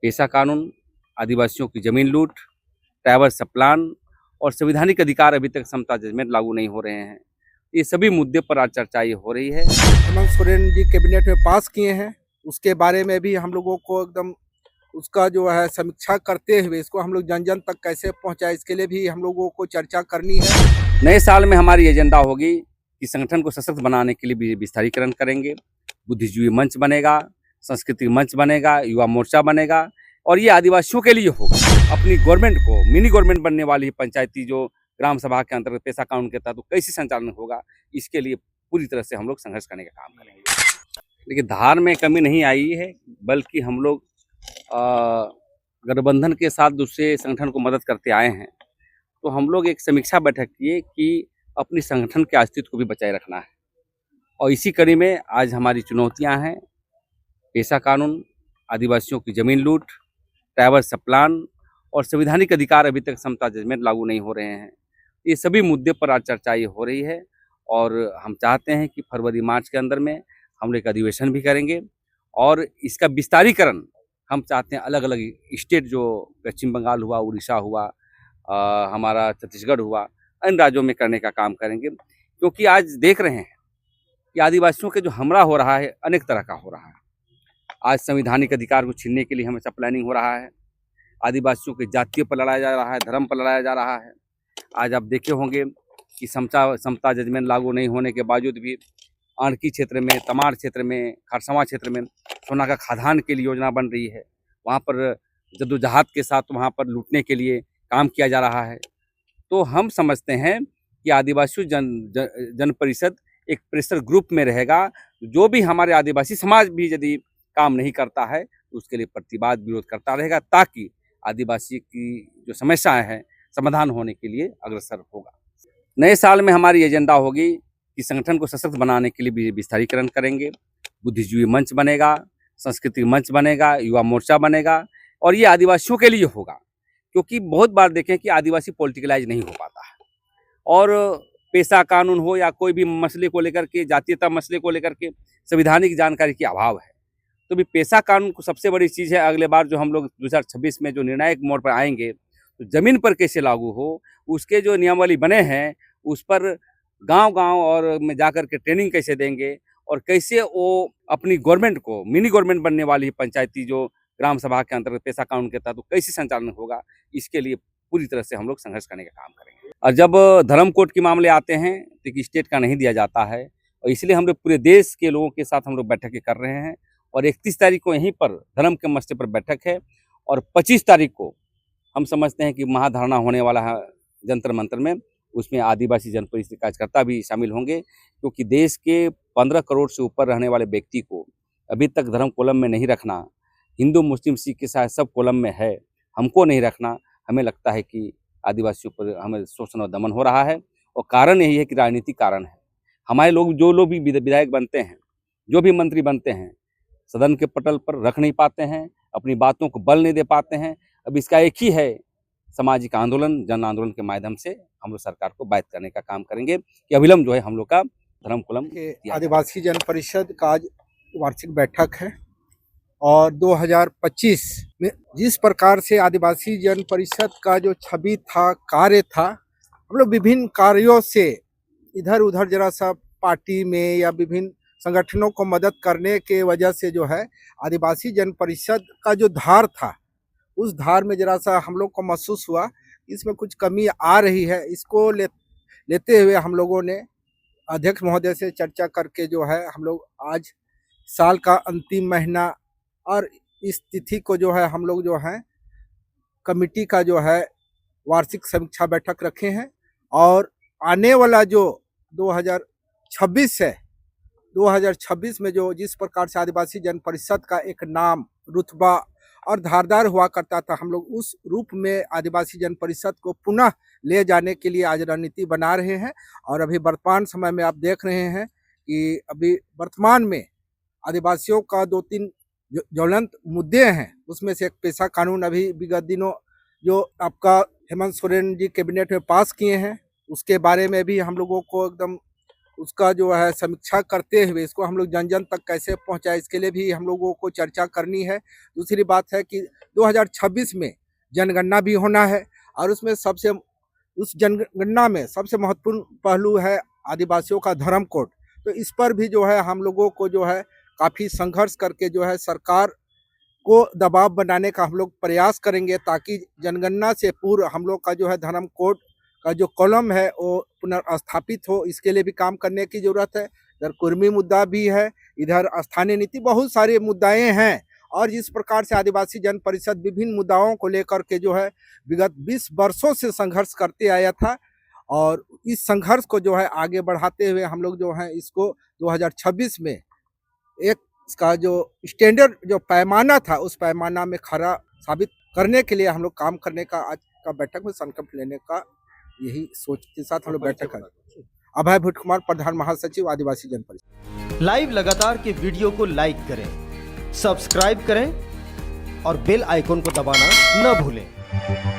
पेशा कानून, आदिवासियों की जमीन लूट, ट्राइबल सबप्लान और संवैधानिक अधिकार अभी तक समता जजमेंट लागू नहीं हो रहे हैं। ये सभी मुद्दे पर आज चर्चा ये हो रही है। हेमंत सोरेन जी कैबिनेट में पास किए हैं, उसके बारे में भी हम लोगों को एकदम उसका जो है समीक्षा करते हुए इसको हम लोग जन जन तक कैसे पहुंचाए, इसके लिए भी हम लोगों को चर्चा करनी है। नए साल में हमारी एजेंडा होगी कि संगठन को सशक्त बनाने के लिए विस्तारीकरण करेंगे, बुद्धिजीवी मंच बनेगा, सांस्कृतिक मंच बनेगा, युवा मोर्चा बनेगा और ये आदिवासियों के लिए होगा। अपनी गवर्नमेंट को मिनी गवर्नमेंट बनने वाली पंचायती जो ग्राम सभा के अंतर्गत पेशा कानून के तहत कैसे संचालन होगा, इसके लिए पूरी तरह से हम लोग संघर्ष करने का काम करेंगे। देखिए, धार में कमी नहीं आई है, बल्कि हम लोग गठबंधन के साथ दूसरे संगठन को मदद करते आए हैं। तो हम लोग एक समीक्षा बैठक किए कि अपनी संगठन के अस्तित्व को भी बचाए रखना है और इसी कड़ी में आज हमारी चुनौतियां हैं पेशा कानून, आदिवासियों की जमीन लूट, ट्राइबल सबप्लान और संवैधानिक अधिकार अभी तक समता जजमेंट लागू नहीं हो रहे हैं। ये सभी मुद्दे पर आज चर्चा ये हो रही है और हम चाहते हैं कि फरवरी मार्च के अंदर में हम लोग एक अधिवेशन भी करेंगे और इसका विस्तारीकरण हम चाहते हैं अलग अलग स्टेट जो पश्चिम बंगाल हुआ, उड़ीसा हुआ, हमारा छत्तीसगढ़ हुआ, अन्य राज्यों में करने का काम करेंगे। क्योंकि आज देख रहे हैं कि आदिवासियों के जो हमला हो रहा है अनेक तरह का हो रहा है। आज संवैधानिक अधिकार को छीनने के लिए हमेशा प्लानिंग हो रहा है। आदिवासियों के जातीय पर लड़ाया जा रहा है, धर्म पर लड़ाया जा रहा है। आज आप देखे होंगे कि समता जजमेंट लागू नहीं होने के बावजूद भी आणकी क्षेत्र में, तमाड़ क्षेत्र में, खरसवां क्षेत्र में सोना का खदान के लिए योजना बन रही है। वहाँ पर जद्दोजहद के साथ वहाँ पर लूटने के लिए काम किया जा रहा है। तो हम समझते हैं कि आदिवासी जन परिषद एक प्रेशर ग्रुप में रहेगा। जो भी हमारे आदिवासी समाज भी यदि काम नहीं करता है तो उसके लिए प्रतिवाद विरोध करता रहेगा, ताकि आदिवासी की जो समस्याएं हैं समाधान होने के लिए अग्रसर होगा। नए साल में हमारी एजेंडा होगी कि संगठन को सशक्त बनाने के लिए विस्तारीकरण करेंगे, बुद्धिजीवी मंच बनेगा, सांस्कृतिक मंच बनेगा, युवा मोर्चा बनेगा और ये आदिवासियों के लिए होगा। क्योंकि बहुत बार देखें कि आदिवासी पॉलिटिकलाइज नहीं हो पाता है और पेशा कानून हो या कोई भी मसले को लेकर के, जातीयता मसले को लेकर के संवैधानिक जानकारी की अभाव है। तो भी पेशा कानून को सबसे बड़ी चीज़ है। अगले बार जो हम लोग 2026 में जो निर्णायक मोड़ पर आएंगे तो ज़मीन पर कैसे लागू हो, उसके जो नियमावली बने हैं उस पर गांव-गांव और में जाकर के ट्रेनिंग कैसे देंगे और कैसे वो अपनी गवर्नमेंट को मिनी गवर्नमेंट बनने वाली पंचायती जो ग्राम सभा के अंतर्गत पेशा कानून के तहत कैसे संचालन होगा, इसके लिए पूरी तरह से हम लोग संघर्ष करने का काम करेंगे। और जब धर्म कोड के मामले आते हैं तो स्टेट का नहीं दिया जाता है और इसलिए हम लोग पूरे देश के लोगों के साथ हम लोग बैठकें कर रहे हैं और 31 तारीख को यहीं पर धर्म के मसले पर बैठक है और 25 तारीख को हम समझते हैं कि महाधरना होने वाला है जंतर मंतर में। उसमें आदिवासी जन परिषद कार्यकर्ता भी शामिल होंगे, क्योंकि देश के 15 करोड़ से ऊपर रहने वाले व्यक्ति को अभी तक धर्म कॉलम में नहीं रखना, हिंदू मुस्लिम सिख के साथ सब कॉलम में है, हमको नहीं रखना। हमें लगता है कि आदिवासियों पर हमें शोषण और दमन हो रहा है और कारण यही है कि राजनीतिक कारण है। हमारे लोग जो लोग भी विधायक बनते हैं, जो भी मंत्री बनते हैं, सदन के पटल पर रख नहीं पाते हैं, अपनी बातों को बल नहीं दे पाते हैं। अब इसका एक ही है सामाजिक आंदोलन, जन आंदोलन के माध्यम से हम लोग सरकार को बाध्य करने का काम करेंगे कि अविलंब जो है हम लोग का धर्म कॉलम। आदिवासी जन परिषद का आज वार्षिक बैठक है और 2025 में जिस प्रकार से आदिवासी जन परिषद का जो छवि था, कार्य था, हम लोग विभिन्न कार्यों से इधर उधर जरा सा पार्टी में या विभिन्न संगठनों को मदद करने के वजह से जो है आदिवासी जन परिषद का जो धार था, उस धार में जरा सा हम लोग को महसूस हुआ इसमें कुछ कमी आ रही है। इसको लेते हुए हम लोगों ने अध्यक्ष महोदय से चर्चा करके जो है हम लोग आज साल का अंतिम महीना और इस तिथि को जो है हम लोग जो है कमेटी का जो है वार्षिक समीक्षा बैठक रखे हैं और आने वाला जो 2026 है, 2026 में जो जिस प्रकार से आदिवासी जन परिषद का एक नाम, रुतबा और धारदार हुआ करता था, हम लोग उस रूप में आदिवासी जन परिषद को पुनः ले जाने के लिए आज रणनीति बना रहे हैं। और अभी वर्तमान समय में आप देख रहे हैं कि अभी वर्तमान में आदिवासियों का 2-3 ज्वलंत मुद्दे हैं, उसमें से एक पेशा कानून अभी विगत दिनों जो आपका हेमंत सोरेन जी कैबिनेट में पास किए हैं, उसके बारे में भी हम लोगों को एकदम उसका जो है समीक्षा करते हुए इसको हम लोग जन जन तक कैसे पहुंचाए, इसके लिए भी हम लोगों को चर्चा करनी है। दूसरी बात है कि 2026 में जनगणना भी होना है और उस जनगणना में सबसे महत्वपूर्ण पहलू है आदिवासियों का धर्म कोड। तो इस पर भी जो है हम लोगों को जो है काफ़ी संघर्ष करके जो है सरकार को दबाव बनाने का हम लोग प्रयास करेंगे, ताकि जनगणना से पूर्व हम लोग का जो है धर्म कोड का जो कॉलम है वो पुनर्स्थापित हो। इसके लिए भी काम करने की ज़रूरत है। इधर कुर्मी मुद्दा भी है, इधर स्थानीय नीति, बहुत सारे मुद्दाएं हैं। और जिस प्रकार से आदिवासी जन परिषद विभिन्न मुद्दाओं को लेकर के जो है विगत 20 वर्षों से संघर्ष करते आया था, और इस संघर्ष को जो है आगे बढ़ाते हुए हम लोग जो है इसको 2026 में एक इसका जो स्टैंडर्ड जो पैमाना था उस पैमाना में खरा साबित करने के लिए हम लोग काम करने का आज का बैठक में संकल्प लेने का यही सोच के साथ हम लोग बैठक कर। अभय भट्ट कुमार, प्रधान महासचिव, आदिवासी जन परिषद। लाइव लगातार के वीडियो को लाइक करें, सब्सक्राइब करें और बेल आइकन को दबाना न भूलें।